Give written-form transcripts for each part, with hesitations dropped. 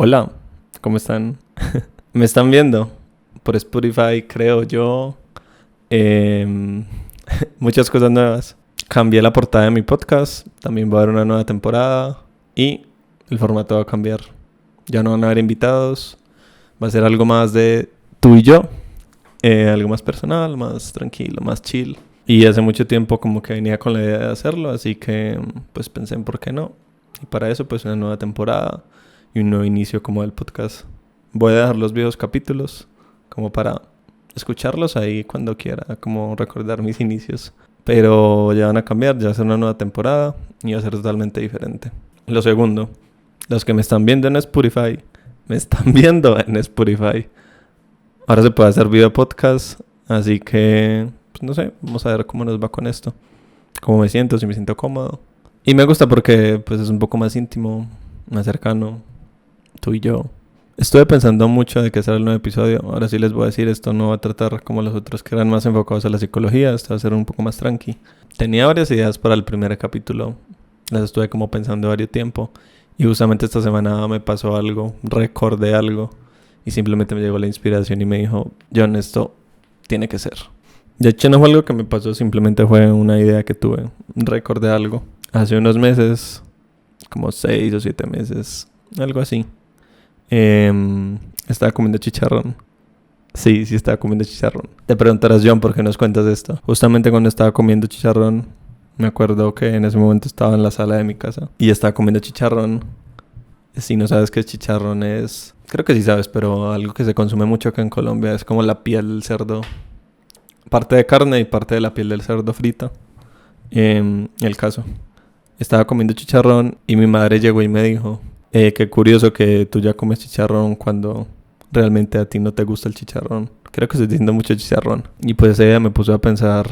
Hola, ¿cómo están? ¿Me están viendo? Por Spotify, creo yo. Em, Muchas cosas nuevas. Cambié la portada de mi podcast. También va a haber una nueva temporada. Y el formato va a cambiar. Ya no van a haber invitados. Va a ser algo más de tú y yo. Algo más personal, más tranquilo, más chill. Y hace mucho tiempo como que venía con la idea de hacerlo. Así que pues pensé en por qué no. Y para eso pues una nueva temporada y un nuevo inicio como del podcast. Voy a dejar los viejos capítulos como para escucharlos ahí cuando quiera, como recordar mis inicios. Pero ya van a cambiar, ya va a ser una nueva temporada y va a ser totalmente diferente. Lo segundo, los que me están viendo en Spotify, me están viendo en Spotify. Ahora se puede hacer video podcast, así que, pues no sé, vamos a ver cómo nos va con esto. Cómo me siento, si me siento cómodo. Y me gusta porque pues es un poco más íntimo, más cercano, tú y yo. Estuve pensando mucho de qué será el nuevo episodio. Ahora sí les voy a decir, esto no va a tratar como los otros que eran más enfocados a la psicología. Esto va a ser un poco más tranqui. Tenía varias ideas para el primer capítulo. Las estuve como pensando varios tiempo. Y justamente esta semana me pasó algo, recordé algo. Y simplemente me llegó la inspiración y me dijo, John, esto tiene que ser. De hecho no fue algo que me pasó, simplemente fue una idea que tuve. Recordé algo. Hace unos meses, como 6 o 7 meses, algo así. Estaba comiendo chicharrón. Sí, estaba comiendo chicharrón. Te preguntarás, John, ¿por qué nos cuentas esto? Justamente cuando estaba comiendo chicharrón, me acuerdo que en ese momento estaba en la sala de mi casa y estaba comiendo chicharrón. Si no sabes qué es chicharrón es... Creo que sí sabes, pero algo que se consume mucho acá en Colombia es como la piel del cerdo. Parte de carne y parte de la piel del cerdo frita. El caso. Estaba comiendo chicharrón y mi madre llegó y me dijo... qué curioso que tú ya comes chicharrón cuando realmente a ti no te gusta el chicharrón. Creo que estoy diciendo mucho chicharrón. Y pues ella me puso a pensar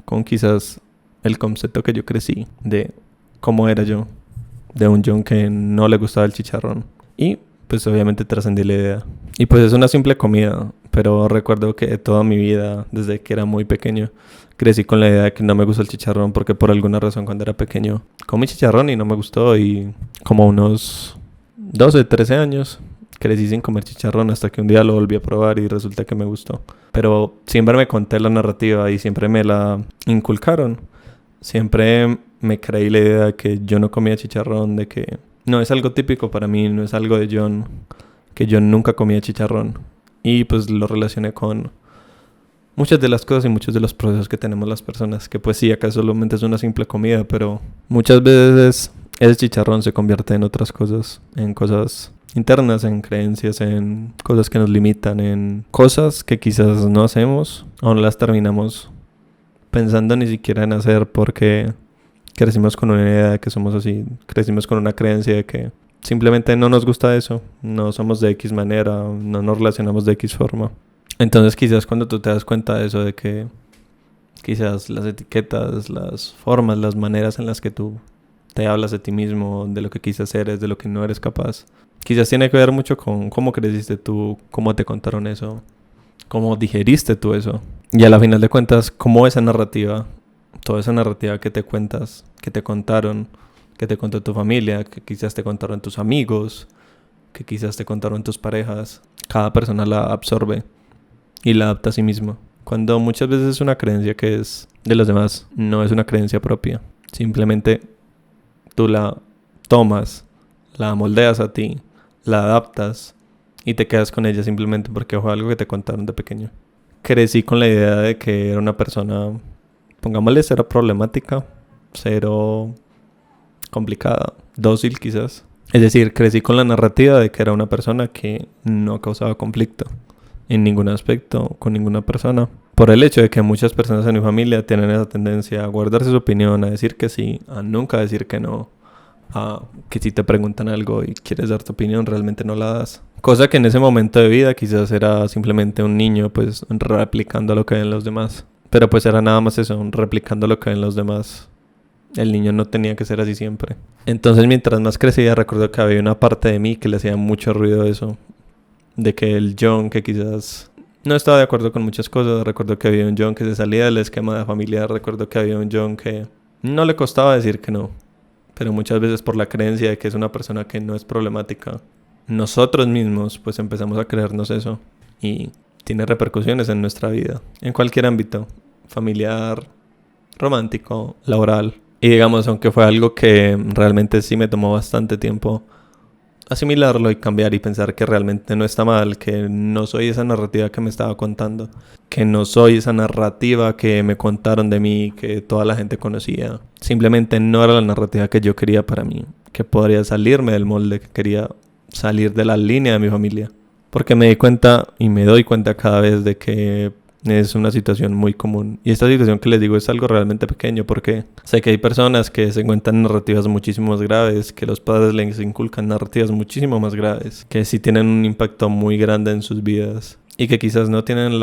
con quizás el concepto que yo crecí de cómo era yo. De un John que no le gustaba el chicharrón. Y pues obviamente trascendí la idea. Y pues es una simple comida. Pero recuerdo que toda mi vida, desde que era muy pequeño, crecí con la idea de que no me gusta el chicharrón. Porque por alguna razón cuando era pequeño comí chicharrón y no me gustó. Y como unos 12, 13 años crecí sin comer chicharrón hasta que un día lo volví a probar y resulta que me gustó. Pero siempre me conté la narrativa y siempre me la inculcaron. Siempre me creí la idea de que yo no comía chicharrón, de que no es algo típico para mí, no es algo de John, que yo nunca comía chicharrón. Y pues lo relacioné con muchas de las cosas y muchos de los procesos que tenemos las personas, que pues sí, acá solamente es una simple comida, pero muchas veces ese chicharrón se convierte en otras cosas, en cosas internas, en creencias, en cosas que nos limitan, en cosas que quizás no hacemos o no las terminamos pensando ni siquiera en hacer porque crecimos con una idea de que somos así, crecimos con una creencia de que simplemente no nos gusta eso, no somos de X manera, no nos relacionamos de X forma. Entonces quizás cuando tú te das cuenta de eso, de que quizás las etiquetas, las formas, las maneras en las que tú te hablas de ti mismo, de lo que quizás eres, de lo que no eres capaz. Quizás tiene que ver mucho con cómo creciste tú, cómo te contaron eso, cómo digeriste tú eso. Y a la final de cuentas, cómo esa narrativa, toda esa narrativa que te cuentas, que te contaron, que te contó tu familia, que quizás te contaron tus amigos, que quizás te contaron tus parejas, cada persona la absorbe y la adapta a sí misma. Cuando muchas veces es una creencia que es de los demás, no es una creencia propia. Simplemente tú la tomas, la moldeas a ti, la adaptas y te quedas con ella simplemente porque fue algo que te contaron de pequeño. Crecí con la idea de que era una persona, pongámosle, cero problemática, cero complicada, dócil quizás. Es decir, crecí con la narrativa de que era una persona que no causaba conflicto en ningún aspecto con ninguna persona. Por el hecho de que muchas personas en mi familia tienen esa tendencia a guardarse su opinión, a decir que sí, a nunca decir que no, a que si te preguntan algo y quieres dar tu opinión, realmente no la das. Cosa que en ese momento de vida quizás era simplemente un niño pues replicando lo que ven los demás. Pero pues era nada más eso, replicando lo que ven los demás. El niño no tenía que ser así siempre. Entonces mientras más crecía recuerdo que había una parte de mí que le hacía mucho ruido eso. De que el John que quizás no estaba de acuerdo con muchas cosas. Recuerdo que había un John que se salía del esquema de familia. Recuerdo que había un John que no le costaba decir que no. Pero muchas veces por la creencia de que es una persona que no es problemática, nosotros mismos pues empezamos a creernos eso y tiene repercusiones en nuestra vida, en cualquier ámbito, familiar, romántico, laboral. Y digamos, aunque fue algo que realmente sí me tomó bastante tiempo asimilarlo y cambiar y pensar que realmente no está mal, que no soy esa narrativa que me estaba contando, que no soy esa narrativa que me contaron de mí, que toda la gente conocía. Simplemente no era la narrativa que yo quería para mí, que podría salirme del molde, que quería salir de la línea de mi familia. Porque me di cuenta y me doy cuenta cada vez de que es una situación muy común. Y esta situación que les digo es algo realmente pequeño porque sé que hay personas que se cuentan narrativas muchísimo más graves, que los padres les inculcan narrativas muchísimo más graves, que sí tienen un impacto muy grande en sus vidas y que quizás no tienen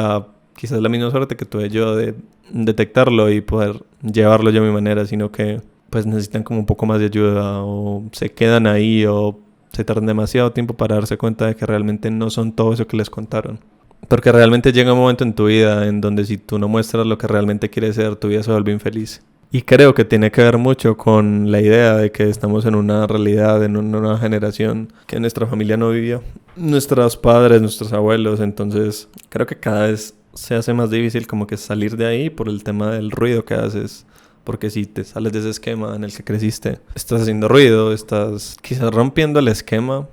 quizás la misma suerte que tuve yo de detectarlo y poder llevarlo yo a mi manera, sino que pues necesitan como un poco más de ayuda o se quedan ahí o se tardan demasiado tiempo para darse cuenta de que realmente no son todo eso que les contaron. Porque realmente llega un momento en tu vida en donde si tú no muestras lo que realmente quieres ser, tu vida se vuelve infeliz. Y creo que tiene que ver mucho con la idea de que estamos en una realidad, en una nueva generación que nuestra familia no vivió. Nuestros padres, nuestros abuelos, entonces creo que cada vez se hace más difícil como que salir de ahí por el tema del ruido que haces. Porque si te sales de ese esquema en el que creciste, estás haciendo ruido, estás quizás rompiendo el esquema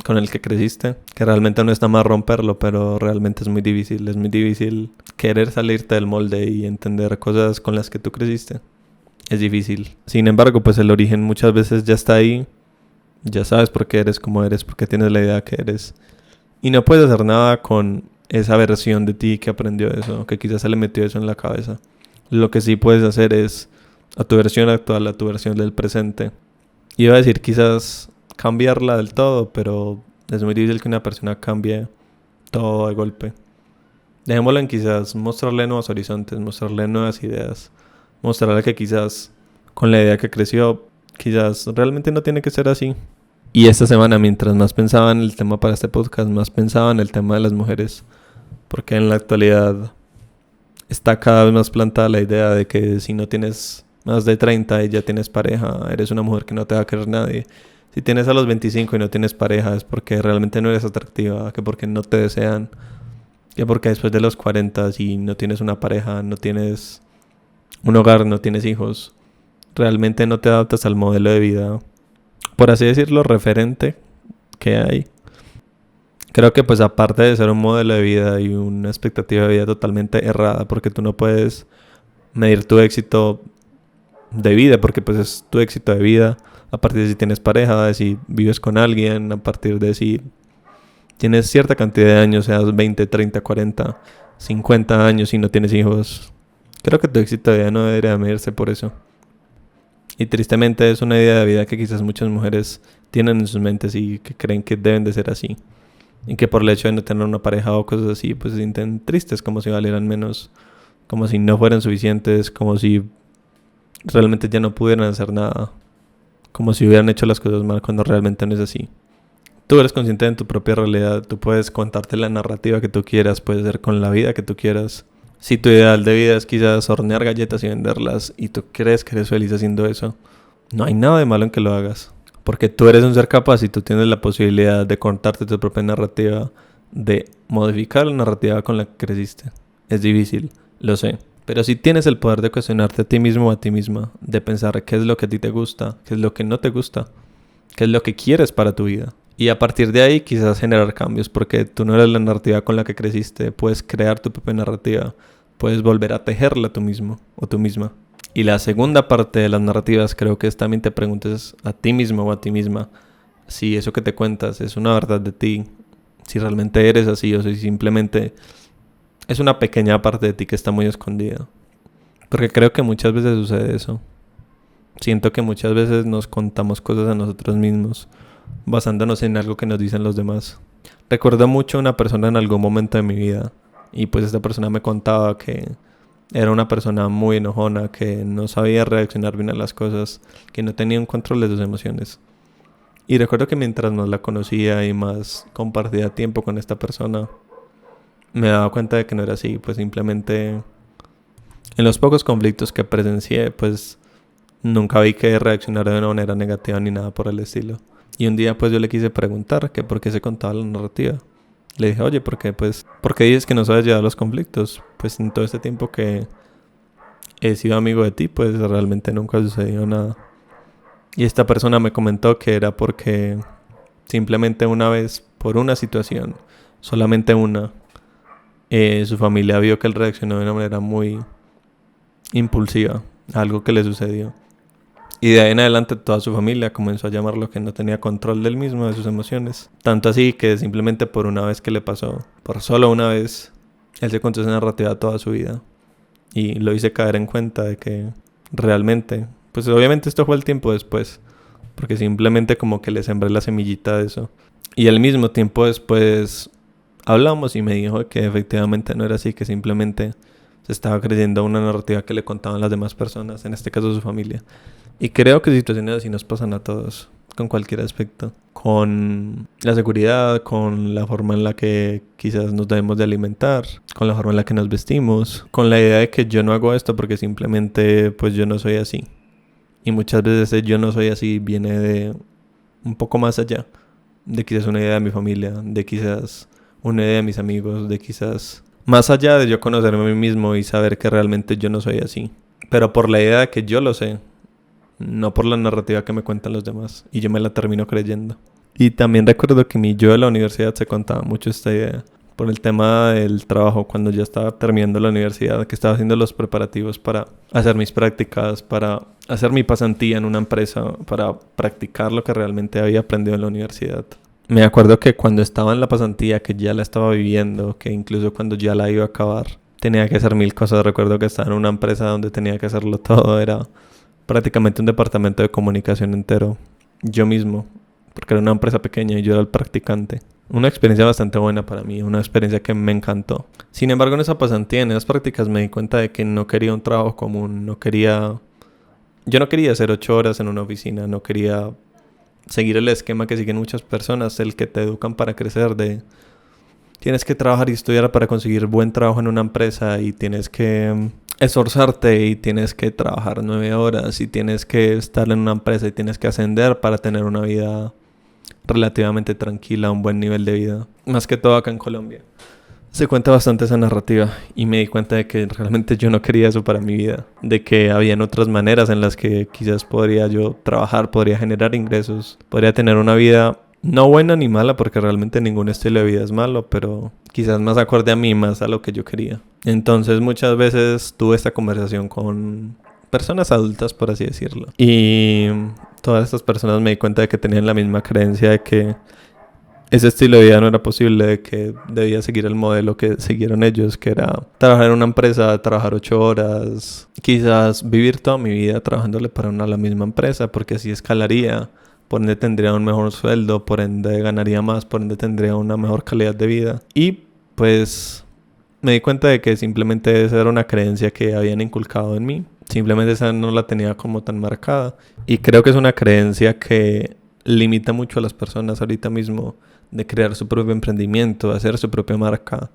con el que creciste, que realmente no está mal romperlo, pero realmente es muy difícil querer salirte del molde y entender cosas con las que tú creciste, es difícil. Sin embargo, pues el origen muchas veces ya está ahí, ya sabes por qué eres como eres, porque tienes la idea que eres, y no puedes hacer nada con esa versión de ti que aprendió eso, que quizás se le metió eso en la cabeza. Lo que sí puedes hacer es a tu versión actual, a tu versión del presente. Iba a decir quizás cambiarla del todo, pero es muy difícil que una persona cambie todo de golpe. Dejémoslo en quizás mostrarle nuevos horizontes, mostrarle nuevas ideas, mostrarle que quizás con la idea que creció, quizás realmente no tiene que ser así. Y esta semana, mientras más pensaba en el tema para este podcast, más pensaba en el tema de las mujeres, porque en la actualidad está cada vez más plantada la idea de que si no tienes más de 30 y ya tienes pareja, eres una mujer que no te va a querer nadie. Si tienes a los 25 y no tienes pareja es porque realmente no eres atractiva, que porque no te desean, que porque después de los 40 si no tienes una pareja, no tienes un hogar, no tienes hijos, realmente no te adaptas al modelo de vida, por así decirlo, referente que hay. Creo que pues aparte de ser un modelo de vida y una expectativa de vida totalmente errada, porque tú no puedes medir tu éxito de vida, porque pues es tu éxito de vida a partir de si tienes pareja, de si vives con alguien, a partir de si tienes cierta cantidad de años, seas 20, 30, 40, 50 años y no tienes hijos. Creo que tu éxito de vida no debería medirse por eso. Y tristemente es una idea de vida que quizás muchas mujeres tienen en sus mentes y que creen que deben de ser así. Y que por el hecho de no tener una pareja o cosas así, pues se sienten tristes, como si valieran menos, como si no fueran suficientes, como si realmente ya no pudieran hacer nada, como si hubieran hecho las cosas mal cuando realmente no es así. Tú eres consciente de tu propia realidad, tú puedes contarte la narrativa que tú quieras, puedes hacer con la vida que tú quieras. Si tu ideal de vida es quizás hornear galletas y venderlas y tú crees que eres feliz haciendo eso, no hay nada de malo en que lo hagas. Porque tú eres un ser capaz y tú tienes la posibilidad de contarte tu propia narrativa, de modificar la narrativa con la que creciste. Es difícil, lo sé. Pero si tienes el poder de cuestionarte a ti mismo o a ti misma, de pensar qué es lo que a ti te gusta, qué es lo que no te gusta, qué es lo que quieres para tu vida. Y a partir de ahí quizás generar cambios, porque tú no eres la narrativa con la que creciste, puedes crear tu propia narrativa, puedes volver a tejerla tú mismo o tú misma. Y la segunda parte de las narrativas creo que es también te preguntes a ti mismo o a ti misma si eso que te cuentas es una verdad de ti, si realmente eres así o si simplemente es una pequeña parte de ti que está muy escondida. Porque creo que muchas veces sucede eso. Siento que muchas veces nos contamos cosas a nosotros mismos basándonos en algo que nos dicen los demás. Recuerdo mucho a una persona en algún momento de mi vida y pues esta persona me contaba que era una persona muy enojona, que no sabía reaccionar bien a las cosas, que no tenía un control de sus emociones. Y recuerdo que mientras más la conocía y más compartía tiempo con esta persona, me daba cuenta de que no era así, pues simplemente en los pocos conflictos que presencié, pues nunca vi que reaccionara de una manera negativa ni nada por el estilo. Y un día pues yo le quise preguntar que por qué se contaba la narrativa. Le dije, oye, ¿por qué dices que no sabes llevar los conflictos? Pues en todo este tiempo que he sido amigo de ti, pues realmente nunca sucedió nada. Y esta persona me comentó que era porque simplemente una vez, por una situación, solamente una, su familia vio que él reaccionó de una manera muy impulsiva a algo que le sucedió. Y de ahí en adelante toda su familia comenzó a llamarlo que no tenía control del mismo, de sus emociones. Tanto así que simplemente por una vez que le pasó, por solo una vez, él se contó esa narrativa toda su vida. Y lo hice caer en cuenta de que realmente, pues obviamente esto fue el tiempo después, porque simplemente como que le sembré la semillita de eso. Y al mismo tiempo después hablamos y me dijo que efectivamente no era así, que simplemente se estaba creyendo una narrativa que le contaban las demás personas, en este caso su familia. Y creo que situaciones así nos pasan a todos, con cualquier aspecto. Con la seguridad, con la forma en la que quizás nos debemos de alimentar, con la forma en la que nos vestimos, con la idea de que yo no hago esto porque simplemente pues yo no soy así. Y muchas veces ese yo no soy así viene de un poco más allá, de quizás una idea de mi familia, de quizás una idea de mis amigos, de quizás más allá de yo conocerme a mí mismo y saber que realmente yo no soy así. Pero por la idea de que yo lo sé, no por la narrativa que me cuentan los demás. Y yo me la termino creyendo. Y también recuerdo que mi yo de la universidad se contaba mucho esta idea. Por el tema del trabajo, cuando ya estaba terminando la universidad, que estaba haciendo los preparativos para hacer mis prácticas, para hacer mi pasantía en una empresa, para practicar lo que realmente había aprendido en la universidad. Me acuerdo que cuando estaba en la pasantía, que ya la estaba viviendo, que incluso cuando ya la iba a acabar, tenía que hacer mil cosas. Recuerdo que estaba en una empresa donde tenía que hacerlo todo. Era prácticamente un departamento de comunicación entero, yo mismo, porque era una empresa pequeña y yo era el practicante. Una experiencia bastante buena para mí, una experiencia que me encantó. Sin embargo, en esa pasantía, en esas prácticas, me di cuenta de que no quería un trabajo común, yo no quería hacer 8 horas en una oficina, no quería seguir el esquema que siguen muchas personas, el que te educan para crecer, de tienes que trabajar y estudiar para conseguir buen trabajo en una empresa y tienes que esforzarte y tienes que trabajar 9 horas y tienes que estar en una empresa y tienes que ascender para tener una vida relativamente tranquila, un buen nivel de vida. Más que todo acá en Colombia. Se cuenta bastante esa narrativa y me di cuenta de que realmente yo no quería eso para mi vida. De que habían otras maneras en las que quizás podría yo trabajar, podría generar ingresos, podría tener una vida no buena ni mala, porque realmente ningún estilo de vida es malo, pero quizás más acorde a mí, más a lo que yo quería. Entonces muchas veces tuve esta conversación con personas adultas, por así decirlo. Y todas estas personas me di cuenta de que tenían la misma creencia de que ese estilo de vida no era posible, de que debía seguir el modelo que siguieron ellos, que era trabajar en una empresa, trabajar 8 horas, quizás vivir toda mi vida trabajándole para la misma empresa, porque así escalaría. Por ende tendría un mejor sueldo, por ende ganaría más, por ende tendría una mejor calidad de vida. Y pues me di cuenta de que simplemente esa era una creencia que habían inculcado en mí. Simplemente esa no la tenía como tan marcada. Y creo que es una creencia que limita mucho a las personas ahorita mismo de crear su propio emprendimiento, de hacer su propia marca,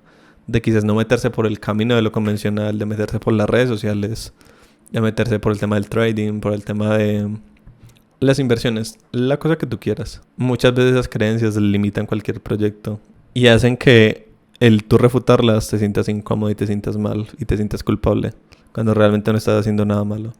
de quizás no meterse por el camino de lo convencional, de meterse por las redes sociales, de meterse por el tema del trading, por el tema de las inversiones, la cosa que tú quieras. Muchas veces esas creencias limitan cualquier proyecto y hacen que el tú refutarlas te sientas incómodo y te sientas mal y te sientas culpable cuando realmente no estás haciendo nada malo.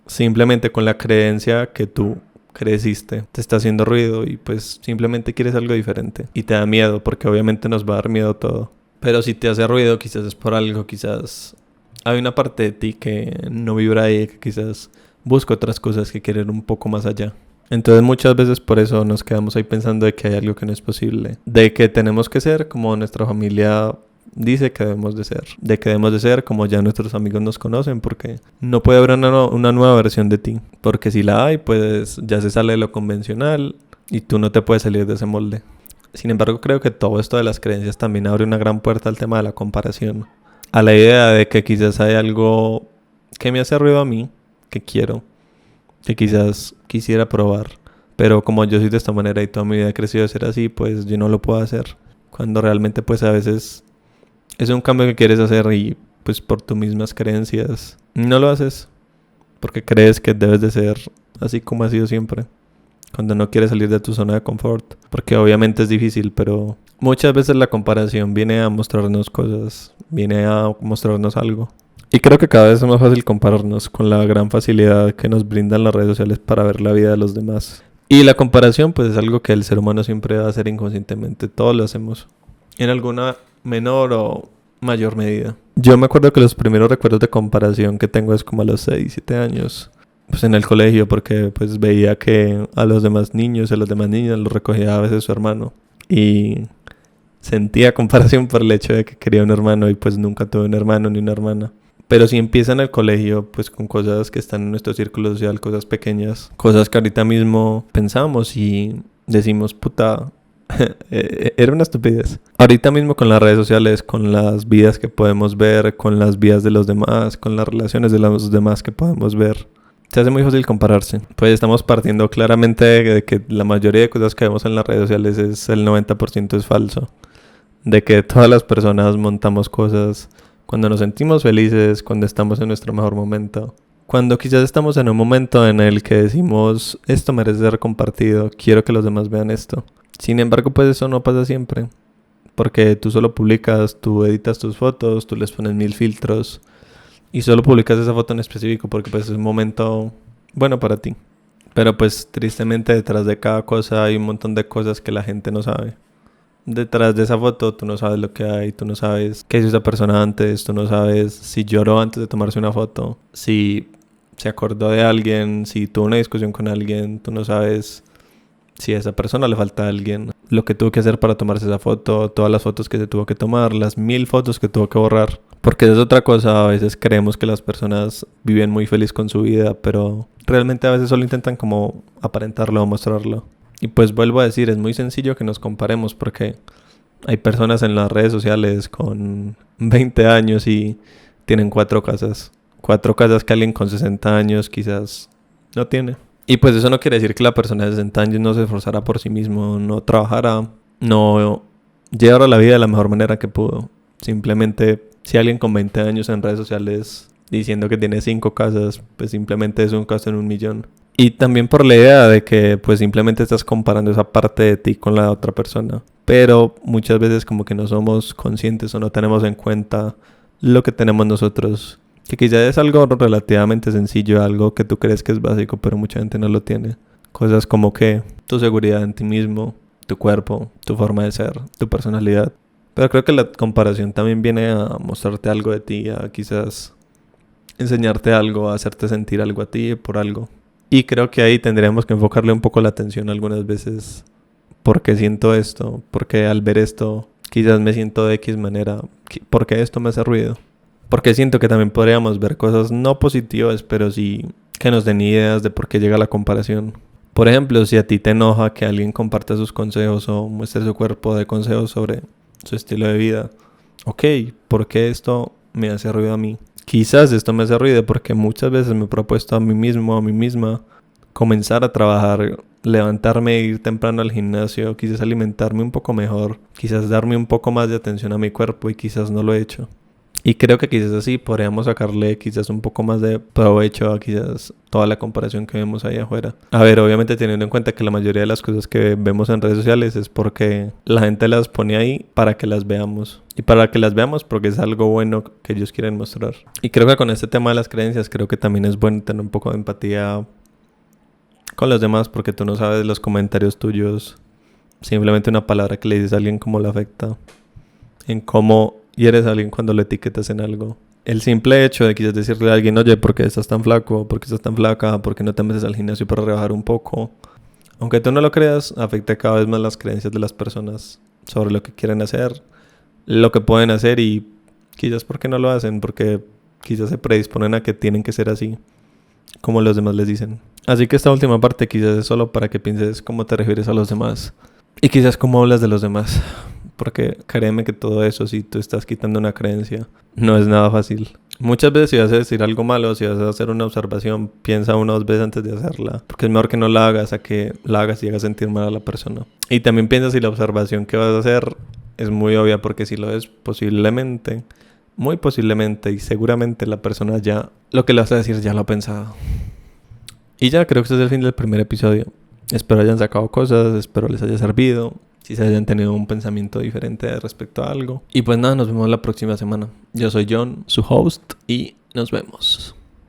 Simplemente con la creencia que tú creciste te está haciendo ruido y pues simplemente quieres algo diferente y te da miedo, porque obviamente nos va a dar miedo todo. Pero si te hace ruido, quizás es por algo, quizás hay una parte de ti que no vibra ahí, que quizás busca otras cosas, que quiere ir un poco más allá. Entonces muchas veces por eso nos quedamos ahí pensando de que hay algo que no es posible, de que tenemos que ser como nuestra familia dice que debemos de ser, de que debemos de ser como ya nuestros amigos nos conocen, porque no puede haber una nueva versión de ti, porque si la hay, pues ya se sale de lo convencional y tú no te puedes salir de ese molde. Sin embargo, creo que todo esto de las creencias también abre una gran puerta al tema de la comparación, a la idea de que quizás hay algo que me hace ruido a mí, que quiero, que quizás quisiera probar, pero como yo soy de esta manera y toda mi vida he crecido de ser así, pues yo no lo puedo hacer, cuando realmente pues a veces es un cambio que quieres hacer y pues por tus mismas creencias no lo haces, porque crees que debes de ser así como has sido siempre, cuando no quieres salir de tu zona de confort, porque obviamente es difícil, pero muchas veces la comparación viene a mostrarnos cosas, viene a mostrarnos algo. Y creo que cada vez es más fácil compararnos con la gran facilidad que nos brindan las redes sociales para ver la vida de los demás. Y la comparación pues es algo que el ser humano siempre va a hacer inconscientemente, todos lo hacemos, en alguna menor o mayor medida. Yo me acuerdo que los primeros recuerdos de comparación que tengo es como a los 6, 7 años. Pues en el colegio, porque pues veía que a los demás niños, a las demás niñas los recogía a veces su hermano. Y sentía comparación por el hecho de que quería un hermano y pues nunca tuve un hermano ni una hermana. Pero si empieza en el colegio, pues con cosas que están en nuestro círculo social, cosas pequeñas, cosas que ahorita mismo pensamos y decimos, puta, era una estupidez. Ahorita mismo con las redes sociales, con las vidas que podemos ver, con las vidas de los demás, con las relaciones de los demás que podemos ver, se hace muy fácil compararse. Pues estamos partiendo claramente de que la mayoría de cosas que vemos en las redes sociales es el 90% es falso. De que todas las personas montamos cosas cuando nos sentimos felices, cuando estamos en nuestro mejor momento. Cuando quizás estamos en un momento en el que decimos, esto merece ser compartido, quiero que los demás vean esto. Sin embargo, pues eso no pasa siempre. Porque tú solo publicas, tú editas tus fotos, tú les pones 1000 filtros. Y solo publicas esa foto en específico porque pues es un momento bueno para ti. Pero pues tristemente detrás de cada cosa hay un montón de cosas que la gente no sabe. Detrás de esa foto tú no sabes lo que hay, tú no sabes qué hizo esa persona antes, tú no sabes si lloró antes de tomarse una foto, si se acordó de alguien, si tuvo una discusión con alguien, tú no sabes si a esa persona le falta a alguien, lo que tuvo que hacer para tomarse esa foto, todas las fotos que se tuvo que tomar, las 1000 fotos que tuvo que borrar. Porque es otra cosa, a veces creemos que las personas viven muy feliz con su vida, pero realmente a veces solo intentan como aparentarlo o mostrarlo. Y pues vuelvo a decir, es muy sencillo que nos comparemos porque hay personas en las redes sociales con 20 años y tienen 4 casas. 4 casas que alguien con 60 años quizás no tiene. Y pues eso no quiere decir que la persona de 60 años no se esforzara por sí mismo, no trabajara, no llevara la vida de la mejor manera que pudo. Simplemente, si alguien con 20 años en redes sociales diciendo que tiene 5 casas, pues simplemente es un caso en 1.000.000. Y también por la idea de que pues simplemente estás comparando esa parte de ti con la otra persona. Pero muchas veces como que no somos conscientes o no tenemos en cuenta lo que tenemos nosotros. Que quizás es algo relativamente sencillo, algo que tú crees que es básico, pero mucha gente no lo tiene. Cosas como que tu seguridad en ti mismo, tu cuerpo, tu forma de ser, tu personalidad. Pero creo que la comparación también viene a mostrarte algo de ti, a quizás enseñarte algo, a hacerte sentir algo a ti por algo. Y creo que ahí tendríamos que enfocarle un poco la atención algunas veces. ¿Por qué siento esto? ¿Por qué al ver esto quizás me siento de X manera? ¿Por qué esto me hace ruido? Porque siento que también podríamos ver cosas no positivas, pero sí que nos den ideas de por qué llega la comparación. Por ejemplo, si a ti te enoja que alguien comparta sus consejos o muestre su cuerpo de consejos sobre su estilo de vida. Ok, ¿por qué esto me hace ruido a mí? Quizás esto me hace ruido porque muchas veces me he propuesto a mí mismo, a mí misma, comenzar a trabajar, levantarme e ir temprano al gimnasio, quizás alimentarme un poco mejor, quizás darme un poco más de atención a mi cuerpo y quizás no lo he hecho. Y creo que quizás así podríamos sacarle quizás un poco más de provecho a quizás toda la comparación que vemos ahí afuera. A ver, obviamente teniendo en cuenta que la mayoría de las cosas que vemos en redes sociales es porque la gente las pone ahí para que las veamos. Y para que las veamos porque es algo bueno que ellos quieren mostrar. Y creo que con este tema de las creencias creo que también es bueno tener un poco de empatía con los demás porque tú no sabes los comentarios tuyos. Simplemente una palabra que le dices a alguien cómo le afecta. En cómo hieres a alguien cuando le etiquetas en algo. El simple hecho de quizás decirle a alguien, oye, ¿por qué estás tan flaco? ¿Por qué estás tan flaca? ¿Por qué no te metes al gimnasio para rebajar un poco? Aunque tú no lo creas, afecta cada vez más las creencias de las personas sobre lo que quieren hacer, lo que pueden hacer y quizás por qué no lo hacen, porque quizás se predisponen a que tienen que ser así, como los demás les dicen. Así que esta última parte quizás es solo para que pienses cómo te refieres a los demás y quizás cómo hablas de los demás. Porque créeme que todo eso, si tú estás quitando una creencia, no es nada fácil. Muchas veces si vas a decir algo malo, si vas a hacer una observación, piensa 1 o 2 veces antes de hacerla. Porque es mejor que no la hagas a que la hagas y hagas sentir mal a la persona. Y también piensa si la observación que vas a hacer es muy obvia, porque si lo es, posiblemente, muy posiblemente y seguramente la persona ya, lo que le vas a decir ya lo ha pensado. Y ya creo que este es el fin del primer episodio. Espero hayan sacado cosas, espero les haya servido. Si se hayan tenido un pensamiento diferente respecto a algo. Y pues nada, nos vemos la próxima semana. Yo soy John, su host, y nos vemos.